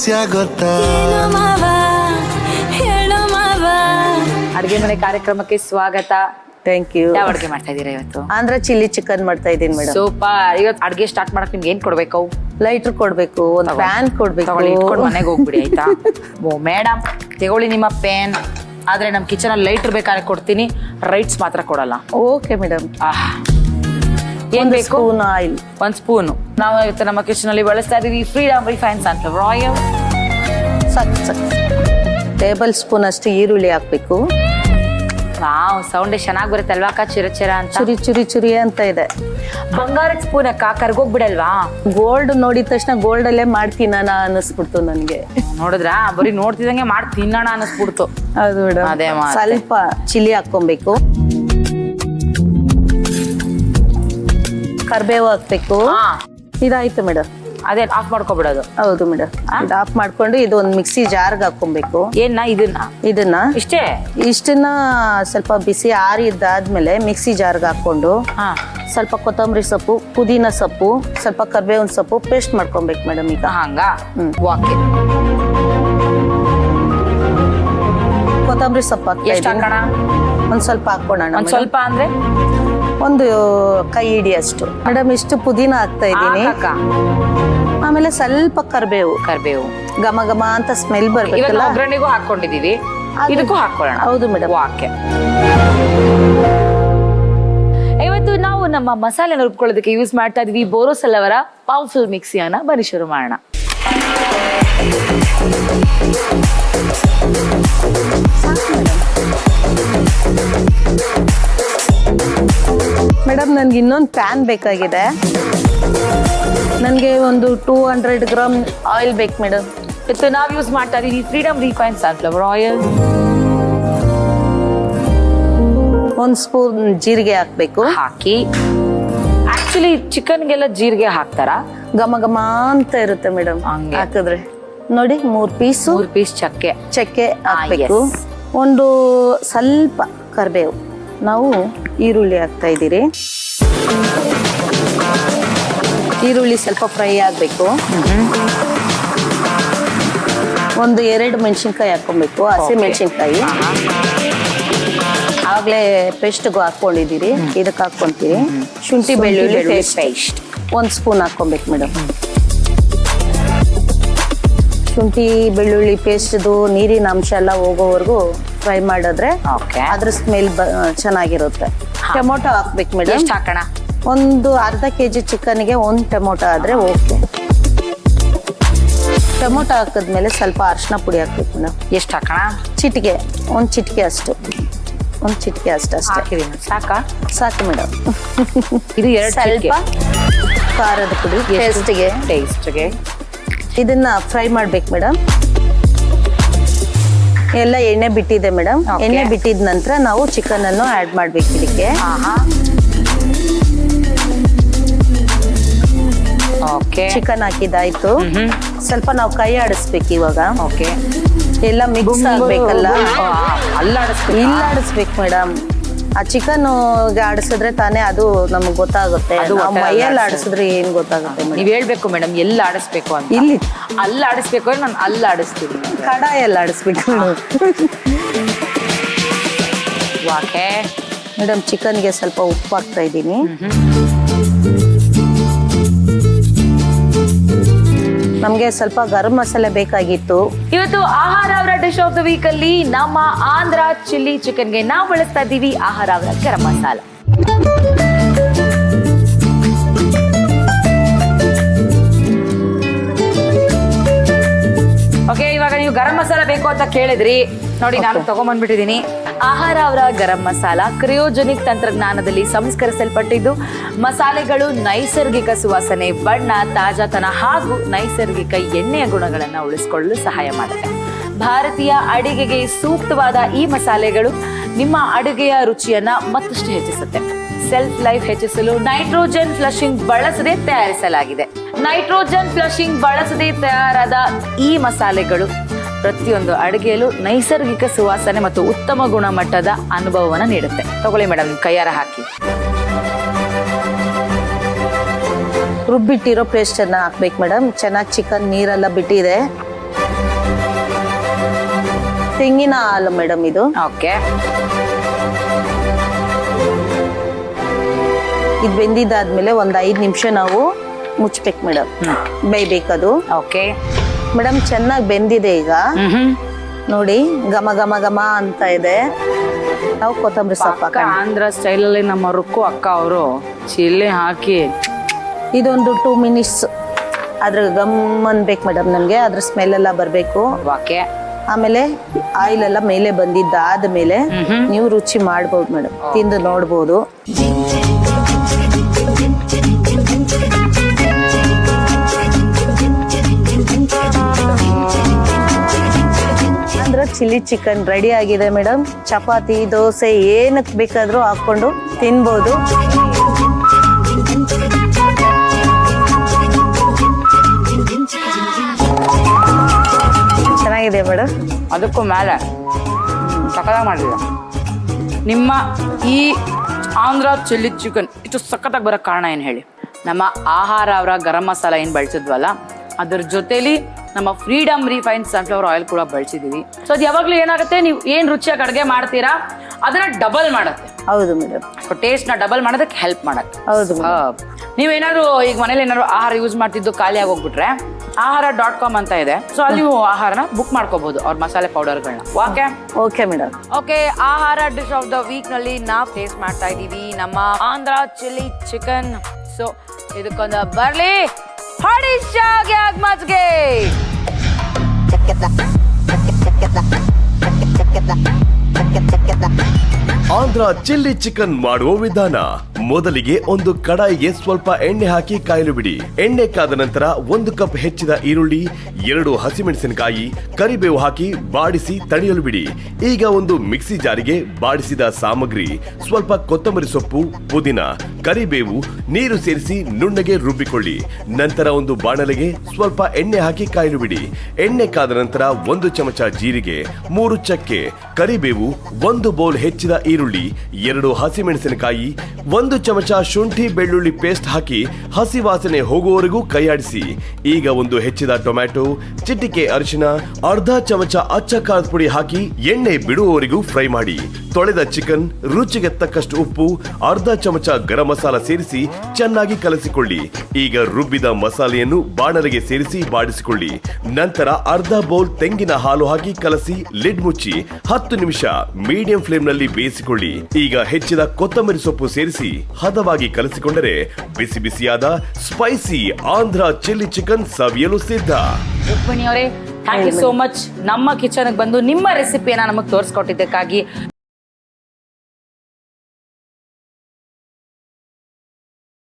ರಹಸ್ಯ ಗೊತ್ತಾ? ಅಡುಗೆ ಮನೆ ಕಾರ್ಯಕ್ರಮಕ್ಕೆ ಸ್ವಾಗತ. Thank you. ಯಾವ ಅಡುಗೆ ಮಾಡ್ತಾ ಇದೀರಾ ಇವತ್ತು? ಆಂಧ್ರ ಚಿಲ್ಲಿ ಚಿಕನ್ ಮಾಡ್ತಾ ಇದ್ದೀನಿ ಮೇಡಮ್. ಸೂಪರ್. ಇವತ್ತು ಅಡುಗೆ ಸ್ಟಾರ್ಟ್ ಮಾಡಕ್ ನಿಮ್ಗೆ ಏನ್ ಕೊಡ್ಬೇಕು? ಲೈಟರ್ ಕೊಡ್ಬೇಕು, ಒಂದು ಪ್ಯಾನ್ ಕೊಡ್ಬೇಕು. ಇಟ್ಕೊಂಡು ಮನೆಗೆ ಹೋಗ್ಬಿಡಿ ಆಯ್ತಾ? ಓ ಮೇಡಮ್, ತಗೊಳ್ಳಿ ನಿಮ್ಮ ಪೇನ್. ಆದ್ರೆ ನಮ್ ಕಿಚನ್ ಅಲ್ಲಿ ಲೈಟರ್ ಬೇಕಾದ್ರೆ ಕೊಡ್ತೀನಿ, ರೈಟ್ಸ್ ಮಾತ್ರ ಕೊಡಲ್ಲ. Okay madam. ಏನ್ ಬೇಕು? Oil 1 spoon. ನಾವು ಇವತ್ತು ನಮ್ಮ ಕಿಚನ್ ಅಲ್ಲಿ ಬಳಸ್ತಾ ಇದೀವಿ freedom refine sunflower oil. Table spoon ಅಷ್ಟು ಈರುಳ್ಳಿ ಹಾಕ್ಬೇಕು. ವಾವ್, ಸೌಂಡ್ ಚೆನ್ನಾಗಿ ಬರುತ್ತೆ ಅಲ್ವಾ ಅಕ್ಕ? ಚಿರ ಚಿರ ಅಂತ, ಚುರಿ ಚುರಿ ಚುರಿ ಅಂತ ಇದೆ. ಬಂಗಾರದ ಸ್ಪೂನ್ ಅಕ್ಕ, ಕರ್ಗೋಗ್ಬಿಡಲ್ವಾ? ಗೋಲ್ಡ್ ನೋಡಿದ ತಕ್ಷಣ ಗೋಲ್ಡ್ ಅಲ್ಲೇ ಮಾಡ್ತೀನ ಅನ್ನಿಸ್ಬಿಡ್ತು ನನ್ಗೆ. ನೋಡಿದ್ರ, ಬರೀ ನೋಡ್ತಿದಂಗೆ ಮಾಡಿ ತಿನ್ನೋಣ ಅನ್ನಿಸ್ಬಿಡ್ತು. ಹೌದು ಮೇಡಮ್. ಅದೇ ಸ್ವಲ್ಪ ಚಿಲ್ಲಿ ಹಾಕೊಬೇಕು, ಕರ್ಬೇವು ಹಾಕ್ಬೇಕು. ಇದಾಯ್ತು ಮೇಡಮ್. ಅದೇ ಆಫ್ ಮಾಡ್ಕೊಬಿಡೋದು. ಹೌದು ಮೇಡಮ್. ಇದು ಆಫ್ ಮಾಡ್ಕೊಂಡು ಇದು ಒಂದು ಮಿಕ್ಸಿ ಜಾರ್ಗೆ ಹಾಕೊಬೇಕು. ಇದನ್ನ ಇಷ್ಟನ್ನ ಸ್ವಲ್ಪ ಬಿಸಿ ಆರಿದ್ದಾದ್ಮೇಲೆ ಮಿಕ್ಸಿ ಜಾರ್ಗೆ ಹಾಕೊಂಡು ಸ್ವಲ್ಪ ಕೊತ್ತಂಬರಿ ಸೊಪ್ಪು, ಪುದೀನ ಸೊಪ್ಪು, ಸ್ವಲ್ಪ ಕರ್ಬೇವಿನ ಸೊಪ್ಪು ಪೇಸ್ಟ್ ಮಾಡ್ಕೊಬೇಕು ಮೇಡಮ್. ಈಗ ಕೊತ್ತಂಬರಿ ಸೊಪ್ಪು ಹಾಕೋಣ. ಒಂದ್ ಸ್ವಲ್ಪ ಹಾಕೋಣ. ಒಂದ್ ಸ್ವಲ್ಪ ಅಂದ್ರೆ ಒಂದು ಕೈ ಹಿಡಿ ಅಷ್ಟು ಮೇಡಮ್. ಇಷ್ಟು ಪುದೀನ ಹಾಕ್ತಾ ಇದ್ದೀನಿ. ಆಮೇಲೆ ಸ್ವಲ್ಪ ಕರ್ಬೇವು ಘಮ ಘಮ ಅಂತ ಸ್ಮೆಲ್ ಬರ್ಬೇಕಲ್ಲ. ಒಗ್ಗರಣೆಗೂ ಹಾಕೊಂಡಿದೀವಿ, ಇದಕ್ಕೂ ಹಾಕೊಳ್ಳೋಣ. ಹೌದು ಮೇಡಮ್. ಓಕೆ. ಇವತ್ತು ನಾವು ನಮ್ಮ ಮಸಾಲೆನ ರುಬ್ಕೊಳ್ಳೋದಕ್ಕೆ ಯೂಸ್ ಮಾಡ್ತಾ ಇದೀವಿ ಬೋರೋಸಿಲ್ ಅವರ ಪವರ್ಫುಲ್ ಮಿಕ್ಸಿಯನ್ನ. ಬನ್ನಿ ಶುರು ಮಾಡೋಣ. ಮೇಡಮ್, ನನ್ಗೆ ಇನ್ನೊಂದು ಪ್ಯಾನ್ ಬೇಕಾಗಿದೆ. ನನಗೆ ಒಂದು 200 ಗ್ರಾಮ್ ಆಯಿಲ್ ಬೇಕು ಮೇಡಮ್. ಇವತ್ತು ನಾವು ಯೂಸ್ ಮಾಡ್ತಾ ಇದೀವಿ freedom refine sunflower oil. 1 spoon ಜೀರಿಗೆ ಹಾಕ್ಬೇಕು. ಹಾಕಿ. ಆಕ್ಚುಲಿ ಚಿಕನ್ಗೆಲ್ಲ ಜೀರಿಗೆ ಹಾಕ್ತಾರ? ಘಮ ಘಮ ಅಂತ ಇರುತ್ತೆ ಮೇಡಮ್ ಹಾಕಿದ್ರೆ. ನೋಡಿ, 3 ಪೀಸ್ ಚಕ್ಕೆ ಹಾಕ್ಬೇಕು. ಒಂದು ಸ್ವಲ್ಪ ಕರ್ಬೇವು. ನಾವು ಈರುಳ್ಳಿ ಹಾಕ್ತಾ ಇದ್ದೀರಿ. ಈರುಳ್ಳಿ ಸ್ವಲ್ಪ ಫ್ರೈ ಆಗಬೇಕು. ಒಂದು 2 ಮೆಣಸಿನ್ಕಾಯಿ ಹಾಕೊಬೇಕು, ಹಸಿ ಮೆಣಸಿನ್ಕಾಯಿ. ಆಗ್ಲೇ ಪೇಸ್ಟ್ಗೂ ಹಾಕೊಂಡಿದ್ದೀರಿ, ಇದಕ್ಕೆ ಹಾಕೊಂತೀರಿ. ಶುಂಠಿ ಬೆಳ್ಳುಳ್ಳಿ ಪೇಸ್ಟ್ 1 ಸ್ಪೂನ್ ಹಾಕೊಬೇಕು ಮೇಡಮ್. ಶುಂಠಿ ಬೆಳ್ಳುಳ್ಳಿ ಪೇಸ್ಟ್ದು ನೀರಿನ ಅಂಶ ಎಲ್ಲ ಹೋಗೋವರೆಗೂ ಫ್ರೈ ಮಾಡಿದ್ರೆ ಅದ್ರ ಸ್ಮೆಲ್ ಚೆನ್ನಾಗಿರುತ್ತೆ. ಟೊಮೊಟೊ ಹಾಕ್ಬೇಕು ಮೇಡಮ್. ಎಷ್ಟು ಹಾಕೋಣ? ಒಂದು ಅರ್ಧ ಕೆಜಿ ಚಿಕನ್ಗೆ 1 ಟೊಮೊಟೊ ಆದ್ರೆ ಓಕೆ. ಟೊಮೊಟೊ ಹಾಕಿದ್ಮೇಲೆ ಸ್ವಲ್ಪ ಅರಿಶಿನ ಪುಡಿ ಹಾಕ್ಬೇಕು ಮೇಡಮ್. ಎಷ್ಟು ಹಾಕೋಣ? ಚಿಟಿಕೆ, 1 ಚಿಟಿಕೆ ಅಷ್ಟು. 1 ಚಿಟಿಕೆ ಅಷ್ಟೇ. ಸಾಕು ಮೇಡಮ್. ಇದು 2 ಸ್ವಲ್ಪ ಖಾರದ ಪುಡಿ ಟೇಸ್ಟ್ಗೆ. ಇದನ್ನ ಫ್ರೈ ಮಾಡ್ಬೇಕು ಮೇಡಮ್. ಎಲ್ಲ ಎಣ್ಣೆ ಬಿಟ್ಟಿದೆ ಮೇಡಮ್. ಎಣ್ಣೆ ಬಿಟ್ಟಿದ ನಂತರ ನಾವು ಚಿಕನ್ ಅನ್ನು ಆಡ್ ಮಾಡ್ಬೇಕು ಇದಕ್ಕೆ. ಚಿಕನ್ ಹಾಕಿದಾಯ್ತು. ಸ್ವಲ್ಪ ನಾವು ಕೈ ಆಡಿಸ್ಬೇಕು ಇವಾಗ. ಎಲ್ಲ ಮಿಕ್ಸ್ ಆಗ್ಬೇಕಲ್ಲ, ಇಲ್ಲ ಆಡಿಸ್ಬೇಕು ಮೇಡಮ್. ಆ ಚಿಕನ್ ಆಡಿಸಿದ್ರೆ ತಾನೇ ಅದು ನಮ್ಗೆ ಗೊತ್ತಾಗುತ್ತೆ. ಮೈಯಲ್ಲಿ ಆಡಿಸಿದ್ರೆ ಏನ್ ಗೊತ್ತಾಗುತ್ತೆ? ನೀವ್ ಹೇಳ್ಬೇಕು ಮೇಡಮ್, ಎಲ್ಲ ಆಡಿಸ್ಬೇಕು ಅಂತ. ಇಲ್ಲಿ ಅಲ್ಲ ಆಡಿಸ್ಬೇಕು ಅಂದ್ರೆ ನಾನು ಅಲ್ಲಿ ಆಡಿಸ್ತೀನಿ. ಕಡಾಯಲ್ಲಿ ಆಡಿಸ್ಬೇಕು ಮೇಡಮ್. ಚಿಕನ್ಗೆ ಸ್ವಲ್ಪ ಉಪ್ಪು ಹಾಕ್ತಾ ಇದ್ದೀನಿ. ನಮ್ಗೆ ಸ್ವಲ್ಪ ಗರಂ ಮಸಾಲೆ ಬೇಕಾಗಿತ್ತು. ಇವತ್ತು ಆಹಾರ ಅವರ ಡಿಶ್ ಆಫ್ ದ ವೀಕ್ ಅಲ್ಲಿ ನಮ್ಮ ಆಂಧ್ರ ಚಿಲ್ಲಿ ಚಿಕನ್ಗೆ ನಾವು ಬಳಸ್ತಾ ಇದ್ದೀವಿ ಆಹಾರ ಅವರ ಗರಂ ಮಸಾಲ. ಓಕೆ, ಇವಾಗ ನೀವು ಗರಂ ಮಸಾಲ ಬೇಕು ಅಂತ ಕೇಳಿದ್ರಿ. ನೋಡಿ, ನಾನು ತಗೊಂಡ್ಬಂದ್ಬಿಟ್ಟಿದ್ದೀನಿ. ಆಹಾರ ಅವರ ಗರಂ ಮಸಾಲ ಕ್ರಿಯೋಜೆನಿಕ್ ತಂತ್ರಜ್ಞಾನದಲ್ಲಿ ಸಂಸ್ಕರಿಸಲ್ಪಟ್ಟಿದ್ದು ಮಸಾಲೆಗಳು ನೈಸರ್ಗಿಕ ಸುವಾಸನೆ, ಬಣ್ಣ, ತಾಜಾತನ ಹಾಗೂ ನೈಸರ್ಗಿಕ ಎಣ್ಣೆಯ ಗುಣಗಳನ್ನು ಉಳಿಸಿಕೊಳ್ಳಲು ಸಹಾಯ ಮಾಡುತ್ತೆ. ಭಾರತೀಯ ಅಡಿಗೆಗೆ ಸೂಕ್ತವಾದ ಈ ಮಸಾಲೆಗಳು ನಿಮ್ಮ ಅಡುಗೆಯ ರುಚಿಯನ್ನ ಮತ್ತಷ್ಟು ಹೆಚ್ಚಿಸುತ್ತೆ. ಸೆಲ್ಫ್ ಲೈಫ್ ಹೆಚ್ಚಿಸಲು ನೈಟ್ರೋಜನ್ ಫ್ಲಶಿಂಗ್ ಬಳಸದೆ ತಯಾರಿಸಲಾಗಿದೆ. ನೈಟ್ರೋಜನ್ ಫ್ಲಶಿಂಗ್ ಬಳಸದೆ ತಯಾರಾದ ಈ ಮಸಾಲೆಗಳು ಪ್ರತಿಯೊಂದು ಅಡುಗೆಯಲ್ಲೂ ನೈಸರ್ಗಿಕ ಸುವಾಸನೆ ಮತ್ತು ಉತ್ತಮ ಗುಣಮಟ್ಟದ ಅನುಭವವನ್ನು ನೀಡುತ್ತೆ. ತಗೊಳ್ಳಿ ಮೇಡಮ್, ಕೈಯಾರ ಹಾಕಿ. ರುಬ್ಬಿಟ್ಟಿರೋ ಪೇಸ್ಟ್ ಅನ್ನ ಹಾಕ್ಬೇಕು ಮೇಡಮ್. ಚೆನ್ನಾಗಿ ಚಿಕನ್ ನೀರೆಲ್ಲ ಬಿಟ್ಟಿದೆ. ತೆಂಗಿನ ಹಾಲು ಮೇಡಮ್ ಇದು. ಓಕೆ. ಇದು ಬೆಂದಿದ್ದಾದ್ಮೇಲೆ ಒಂದ್ 5 ನಿಮಿಷ ನಾವು ಮುಚ್ಬೇಕು ಮೇಡಮ್, ಬೇಯ್ಬೇಕದು. ಓಕೆ ಮೇಡಮ್ ಚೆನ್ನಾಗಿ ಬೆಂದಿದೆ ಈಗ ನೋಡಿ, ಘಮ ಘಮ ಘಮ ಅಂತ ಇದೆ. ನಾವು ಕೊತ್ತಂಬರಿ ಸೊಪ್ಪು ಆಂಧ್ರ ಸ್ಟೈಲಲ್ಲಿ ನಮ್ಮ ರುಕ್ಕು ಅಕ್ಕ ಅವರು ಚಿಲ್ಲಿ ಹಾಕಿ ಇದೊಂದು 2 ಮಿನಿಟ್ಸ್ ಅದ್ರ ಗಮ್ ಅನ್ಬೇಕು ಮೇಡಮ್, ನನ್ಗೆ ಅದ್ರ ಸ್ಮೆಲ್ ಎಲ್ಲ ಬರ್ಬೇಕು. ಓಕೆ. ಆಮೇಲೆ ಆಯಿಲ್ ಎಲ್ಲ ಮೇಲೆ ಬಂದಿದ್ದಾದ್ಮೇಲೆ ನೀವು ರುಚಿ ಮಾಡ್ಬೋದು ಮೇಡಮ್, ತಿಂದು ನೋಡ್ಬೋದು. ಅಂದ್ರೆ ಚಿಲ್ಲಿ ಚಿಕನ್ ರೆಡಿ ಆಗಿದೆ ಮೇಡಮ್. ಚಪಾತಿ, ದೋಸೆ ಏನಕ್ಕೆ ಬೇಕಾದ್ರೂ ಹಾಕೊಂಡು ತಿನ್ಬೋದು. ಚೆನ್ನಾಗಿದೆ ಮೇಡಮ್. ಅದಕ್ಕೂ ಮೇಲೆ ಸಖತ್ತಾಗಿ ಮಾಡಿಲ್ಲ. ನಿಮ್ಮ ಈ ಆಂಧ್ರ ಚಿಲ್ಲಿ ಚಿಕನ್ ಇಷ್ಟು ಸಖತ್ತಾಗಿ ಬರೋ ಕಾರಣ ಏನು ಹೇಳಿ? ನಮ್ಮ ಆಹಾರ ಅವರ ಗರಂ ಮಸಾಲ ಏನು ಬಳಸಿದ್ವಲ್ಲ, ಅದ್ರ ಜೊತೆಲಿ ನಮ್ಮ ಫ್ರೀಡಮ್ ರಿಫೈನ್ಡ್ ಸನ್ಫ್ಲವರ್ ಆಯಿಲ್ ಕೂಡ ಬಳಸಿದೀವಿ. ಸೊ ಅದು ಯಾವಾಗಲೂ ಏನಾಗುತ್ತೆ, ನೀವು ಏನು ರುಚಿಯಾಗಿ ಅಡುಗೆ ಮಾಡ್ತೀರಾ ಅದನ್ನ ಡಬಲ್ ಮಾಡುತ್ತೆ. ಹೌದು ಮೇಡಮ್. ಟೇಸ್ಟ್ ನ ಡಬಲ್ ಮಾಡೋದಕ್ಕೆ ಹೆಲ್ಪ್ ಮಾಡುತ್ತೆ. ಹೌದು. ನೀವೇನಾದ್ರು ಈಗ ಮನೇಲಿ ಏನಾದ್ರು ಆಹಾರ ಯೂಸ್ ಮಾಡ್ತಿದ್ದು ಖಾಲಿ ಆಗೋಗ್ಬಿಟ್ರೆ ahara.com ಅಂತ ಇದೆ. ಸೊ ಅಲ್ಲಿ ನೀವು ಆಹಾರನ ಬುಕ್ ಮಾಡ್ಕೋಬಹುದು, ಅವ್ರ ಮಸಾಲೆ ಪೌಡರ್ಗಳನ್ನ. Okay okay madam. ಓಕೆ, ಆಹಾರ ಡಿಶ್ ಆಫ್ ದ ವೀಕ್ ನಲ್ಲಿ ನಾವು ಟೇಸ್ಟ್ ಮಾಡ್ತಾ ಇದೀವಿ ನಮ್ಮ ಆಂಧ್ರ ಚಿಲ್ಲಿ ಚಿಕನ್. ಸೊ ಇದಕ್ಕೊಂದು ಬರ್ಲಿ ಹಡಿಶಾಗೆ ಮಜ್ಗೆ. ಆಂಧ್ರ ಚಿಲ್ಲಿ ಚಿಕನ್ ಮಾಡುವ ವಿಧಾನ: ಮೊದಲಿಗೆ ಒಂದು ಕಡಾಯಿಗೆ ಸ್ವಲ್ಪ ಎಣ್ಣೆ ಹಾಕಿ ಕಾಯಲು ಬಿಡಿ. ಎಣ್ಣೆ ಕಾದ ನಂತರ 1 ಕಪ್ ಹೆಚ್ಚಿದ ಈರುಳ್ಳಿ, 2 ಹಸಿಮೆಣಸಿನಕಾಯಿ, ಕರಿಬೇವು ಹಾಕಿ ಬಾಡಿಸಿ ತಣಿಯಲು ಬಿಡಿ. ಈಗ ಒಂದು ಮಿಕ್ಸಿ ಜಾರಿಗೆ ಬಾಡಿಸಿದ ಸಾಮಗ್ರಿ, ಸ್ವಲ್ಪ ಕೊತ್ತಂಬರಿ ಸೊಪ್ಪು, ಪುದೀನ, ಕರಿಬೇವು, ನೀರು ಸೇರಿಸಿ ನುಣ್ಣಗೆ ರುಬ್ಬಿಕೊಳ್ಳಿ. ನಂತರ ಒಂದು ಬಾಣಲೆಗೆ ಸ್ವಲ್ಪ ಎಣ್ಣೆ ಹಾಕಿ ಕಾಯಲು ಬಿಡಿ. ಎಣ್ಣೆ ಕಾದ ನಂತರ 1 ಚಮಚ ಜೀರಿಗೆ, 3 ಚಕ್ಕೆ, ಕರಿಬೇವು, 1 ಬೌಲ್ ಹೆಚ್ಚಿದ ಈರುಳ್ಳಿ, 2 ಹಸಿಮೆಣಸಿನಕಾಯಿ, 1 ಚಮಚ ಶುಂಠಿ ಬೆಳ್ಳುಳ್ಳಿ ಪೇಸ್ಟ್ ಹಾಕಿ ಹಸಿ ವಾಸನೆ ಹೋಗುವವರೆಗೂ ಕೈಯಾಡಿಸಿ. ಈಗ ಒಂದು ಹೆಚ್ಚಿದ ಟೊಮ್ಯಾಟೊ, ಚಿಟಿಕೆ ಅರಿಶಿನ, ಅರ್ಧ ಚಮಚ ಅಚ್ಚ ಖಾರದ ಪುಡಿ ಹಾಕಿ ಎಣ್ಣೆ ಬಿಡುವವರೆಗೂ ಫ್ರೈ ಮಾಡಿ. ತೊಳೆದ ಚಿಕನ್, ರುಚಿಗೆ ತಕ್ಕಷ್ಟು ಉಪ್ಪು, ಅರ್ಧ ಚಮಚ ಗರಂ ಮಸಾಲ ಸೇರಿಸಿ ಚೆನ್ನಾಗಿ ಕಲಸಿಕೊಳ್ಳಿ. ಈಗ ರುಬ್ಬಿದ ಮಸಾಲೆಯನ್ನು ಬಾಣಲೆಗೆ ಸೇರಿಸಿ ಬಾಡಿಸಿಕೊಳ್ಳಿ. ನಂತರ ಅರ್ಧ ಬೌಲ್ ತೆಂಗಿನ ಹಾಲು ಹಾಕಿ ಕಲಸಿ ಲಿಡ್ ಮುಚ್ಚಿ 10 ನಿಮಿಷ ಮೀಡಿಯಂ ಫ್ಲೇಮ್ ನಲ್ಲಿ ಬೇಯಿಸಿಕೊಳ್ಳಿ. ಈಗ ಹೆಚ್ಚಿದ ಕೊತ್ತಂಬರಿ ಸೊಪ್ಪು ಸೇರಿಸಿ ಹದವಾಗಿ ಕಲಸಿಕೊಂಡರೆ ಬಿಸಿ ಬಿಸಿಯಾದ ಸ್ಪೈಸಿ ಆಂಧ್ರ ಚಿಲ್ಲಿ ಚಿಕನ್ ಸವಿಯಲು ಸಿದ್ಧ. ರುಕ್ಮಿಣಿ ಅವರೇ, ಥ್ಯಾಂಕ್ ಯು ಸೋ ಮಚ್ ನಮ್ಮ ಕಿಚನ್ಗೆ ಬಂದು ನಿಮ್ಮ ರೆಸಿಪಿಯನ್ನ ನಮಗೆ ತೋರಿಸ್ಕೊಟ್ಟಿದ್ದಕ್ಕಾಗಿ.